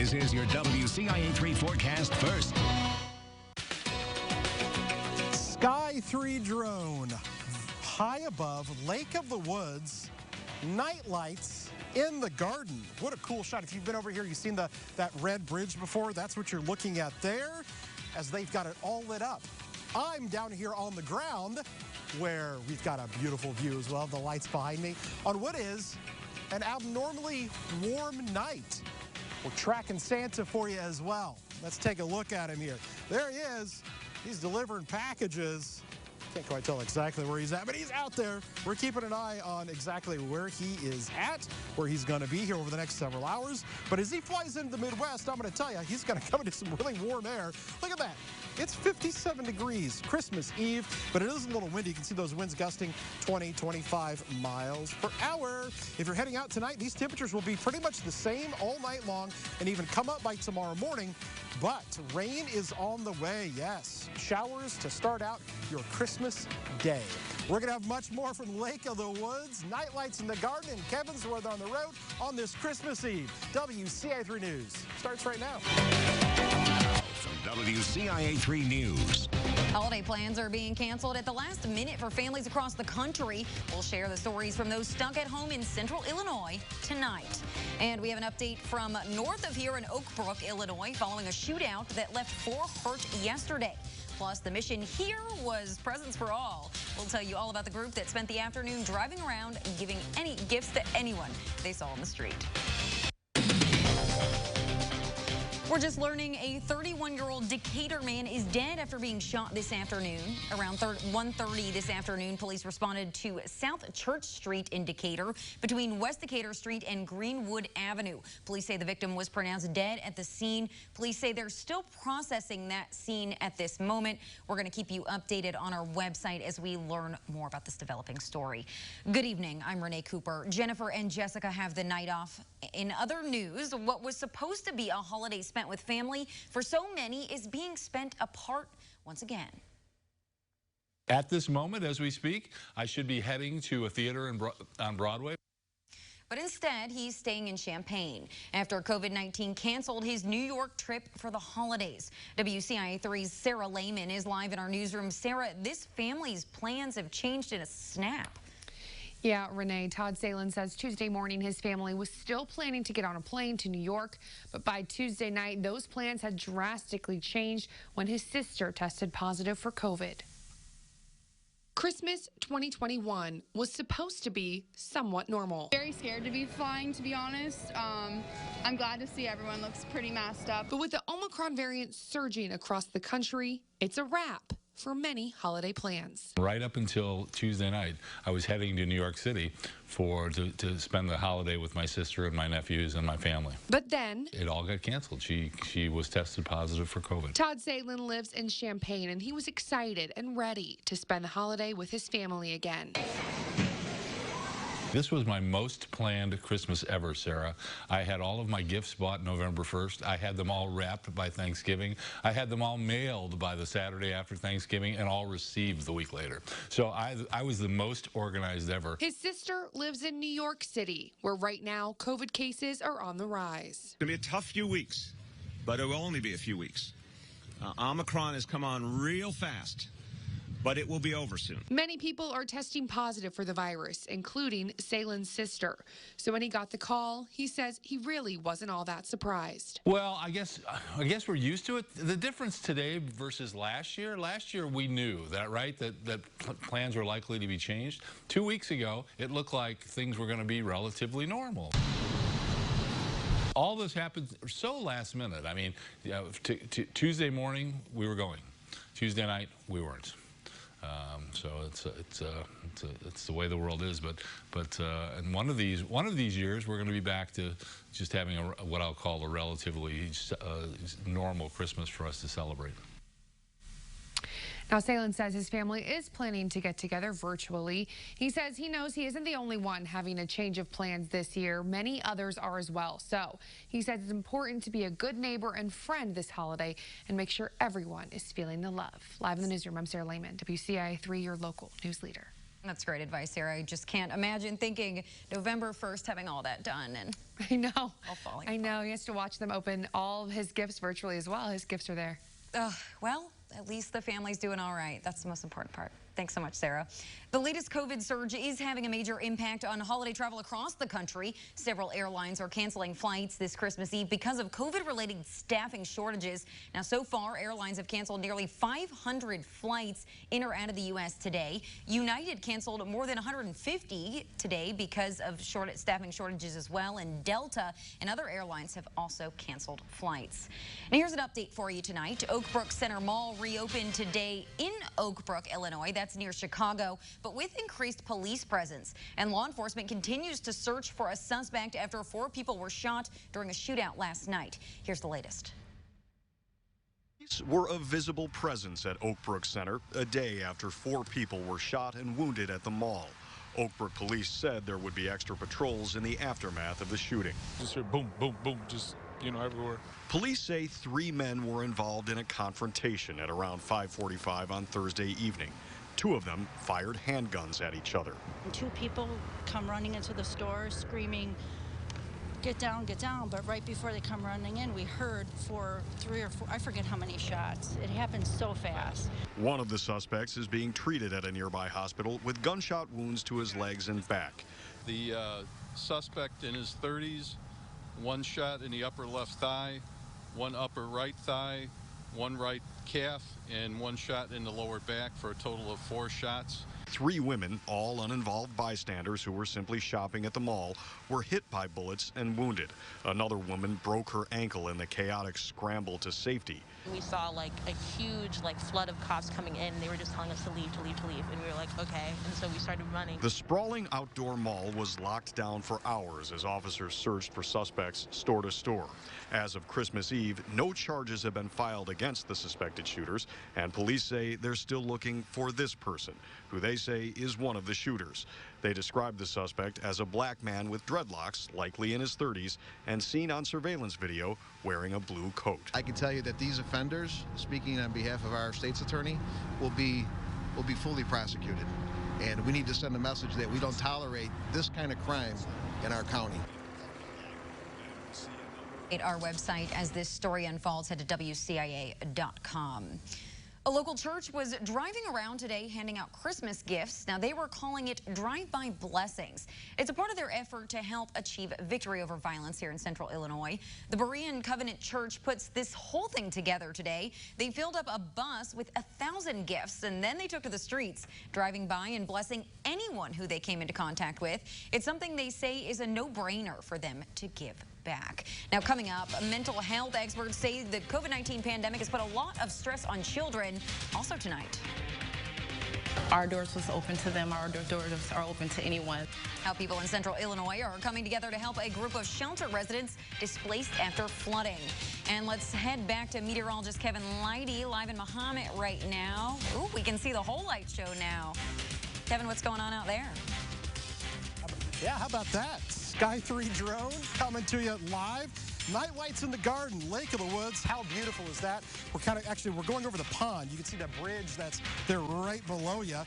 This is your WCIA3 forecast first. Sky 3 drone high above Lake of the Woods, night lights in the garden. What a cool shot. If you've been over here, you've seen that red bridge before. That's what you're looking at there as they've got it all lit up. I'm down here on the ground where we've got a beautiful view as well. The lights behind me on what is an abnormally warm night. We're tracking Santa for you as well. Let's take a look at him here. There he is. He's delivering packages. Can't quite tell exactly where he's at, but he's out there. We're keeping an eye on exactly where he is at, where he's going to be here over the next several hours. But as he flies into the Midwest, I'm going to tell you, he's going to come into some really warm air. Look at that. It's 57 degrees Christmas Eve, but it is a little windy. You can see those winds gusting 20, 25 miles per hour. If you're heading out tonight, these temperatures will be pretty much the same all night long and even come up by tomorrow morning. But rain is on the way, yes. Showers to start out your Christmas day. We're going to have much more from Lake of the Woods, night lights in the garden, and Kevin's Weather on the road on this Christmas Eve. WCIA3 News starts right now. From WCIA3 News. Holiday plans are being canceled at the last minute for families across the country. We'll share the stories from those stuck at home in central Illinois tonight. And we have an update from north of here in Oak Brook, Illinois, following a shootout that left 4 hurt yesterday. Plus, the mission here was Presents for All. We'll tell you all about the group that spent the afternoon driving around and giving any gifts to anyone they saw on the street. We're just learning a 31-year-old Decatur man is dead after being shot this afternoon. Around 1:30 this afternoon, police responded to South Church Street in Decatur between West Decatur Street and Greenwood Avenue. Police say the victim was pronounced dead at the scene. Police say they're still processing that scene at this moment. We're going to keep you updated on our website as we learn more about this developing story. Good evening. I'm Renee Cooper. Jennifer and Jessica have the night off. In other news, what was supposed to be a holiday spent with family for so many is being spent apart once again. At this moment, as we speak, I should be heading to a theater on Broadway. But instead, he's staying in Champaign after COVID-19 canceled his New York trip for the holidays. WCIA3's Sarah Lehman is live in our newsroom. Sarah, this family's plans have changed in a snap. Yeah, Renee, Todd Salin says Tuesday morning his family was still planning to get on a plane to New York, but by Tuesday night, those plans had drastically changed when his sister tested positive for COVID. Christmas 2021 was supposed to be somewhat normal. Very scared to be flying, to be honest. I'm glad to see everyone looks pretty masked up. But with the Omicron variant surging across the country, it's a wrap for many holiday plans. Right up until Tuesday night, I was heading to New York City to spend the holiday with my sister and my nephews and my family. But then it all got canceled. She was tested positive for COVID. Todd Salin lives in Champaign, and he was excited and ready to spend the holiday with his family again. This was my most planned Christmas ever, Sarah. I had all of my gifts bought November 1st. I had them all wrapped by Thanksgiving. I had them all mailed by the Saturday after Thanksgiving and all received the week later. So I was the most organized ever. His sister lives in New York City, where right now COVID cases are on the rise. It's going to be a tough few weeks, but it will only be a few weeks. Omicron has come on real fast, but it will be over soon. Many people are testing positive for the virus, including Salin's sister. So when he got the call, he says he really wasn't all that surprised. Well, I guess we're used to it. The difference today versus last year we knew that, right? That plans were likely to be changed. 2 weeks ago, it looked like things were going to be relatively normal. All this happened so last minute. I mean, Tuesday morning, we were going. Tuesday night, we weren't. So it's the way the world is. But in one of these years, we're going to be back to just having what I'll call a relatively normal Christmas for us to celebrate. Now, Salin says his family is planning to get together virtually. He says he knows he isn't the only one having a change of plans this year. Many others are as well. So he says it's important to be a good neighbor and friend this holiday and make sure everyone is feeling the love. Live in the newsroom, I'm Sarah Lehman, WCIA3, your local news leader. That's great advice, Sarah. I just can't imagine thinking November 1st having all that done and I know. all falling apart. I know. He has to watch them open all of his gifts virtually as well. His gifts are there. Well, at least the family's doing all right. That's the most important part. Thanks so much, Sarah. The latest COVID surge is having a major impact on holiday travel across the country. Several airlines are canceling flights this Christmas Eve because of COVID-related staffing shortages. Now, so far, airlines have canceled nearly 500 flights in or out of the U.S. today. United canceled more than 150 today because of staffing shortages as well. And Delta and other airlines have also canceled flights. And here's an update for you tonight. Oakbrook Center Mall reopened today in Oak Brook, Illinois. That's near Chicago, but with increased police presence. And law enforcement continues to search for a suspect after 4 people were shot during a shootout last night. Here's the latest. Police were a visible presence at Oak Brook Center a day after 4 people were shot and wounded at the mall. Oak Brook police said there would be extra patrols in the aftermath of the shooting. Just hear boom, boom, boom, just, everywhere. Police say 3 men were involved in a confrontation at around 5:45 on Thursday evening. 2 of them fired handguns at each other. 2 people come running into the store screaming, get down, but right before they come running in, we heard 3 or 4, I forget how many shots. It happened so fast. One of the suspects is being treated at a nearby hospital with gunshot wounds to his legs and back. The suspect in his 30s, 1 shot in the upper left thigh, 1 upper right thigh, 1 right calf, and 1 shot in the lower back for a total of 4 shots. 3 women, all uninvolved bystanders who were simply shopping at the mall, were hit by bullets and wounded. Another woman broke her ankle in the chaotic scramble to safety. We saw a huge flood of cops coming in. They were just telling us to leave. And we were like, okay. And so we started running. The sprawling outdoor mall was locked down for hours as officers searched for suspects store to store. As of Christmas Eve, no charges have been filed against the suspected shooters, and police say they're still looking for this person, who they say is one of the shooters. They described the suspect as a black man with dreadlocks, likely in his 30s, and seen on surveillance video wearing a blue coat. I can tell you that these offenders, speaking on behalf of our state's attorney, will be fully prosecuted. And we need to send a message that we don't tolerate this kind of crime in our county. Our website as this story unfolds, head to WCIA.com. A local church was driving around today handing out Christmas gifts. Now, they were calling it Drive-By Blessings. It's a part of their effort to help achieve victory over violence here in central Illinois. The Berean Covenant Church puts this whole thing together today. They filled up a bus with 1,000 gifts, and then they took to the streets, driving by and blessing anyone who they came into contact with. It's something they say is a no-brainer for them to give back. Now, coming up, mental health experts say the COVID-19 pandemic has put a lot of stress on children. Also tonight, Our doors was open to them. Our doors are open to anyone. how people in central Illinois are coming together to help a group of shelter residents displaced after flooding. And let's head back to meteorologist Kevin Leidy live in Mahomet right now. Ooh, we can see the whole light show now. Kevin, what's going on out there? Yeah, how about that? Sky 3 drone coming to you live. Night lights in the garden, Lake of the Woods. How beautiful is that? We're going over the pond. You can see that bridge that's there right below you.